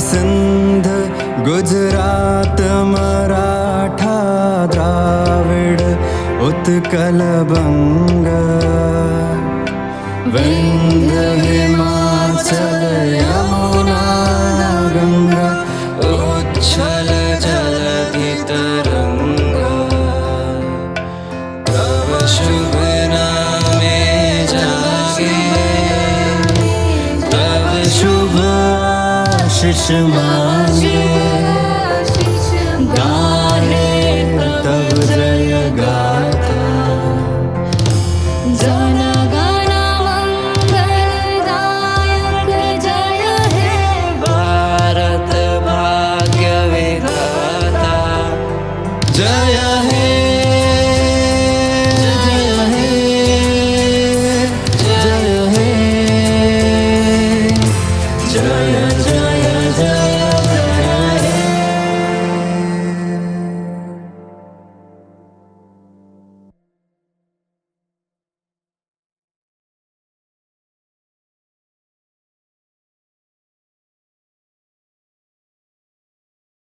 सिंध गुजरात मराठा द्राविड उत्कल बंग विंध्य हिमाचल यमुना गंगा उच्छल जलधि तरंगा तव शुभ नामे जागे तव शुभ आशीष मांगे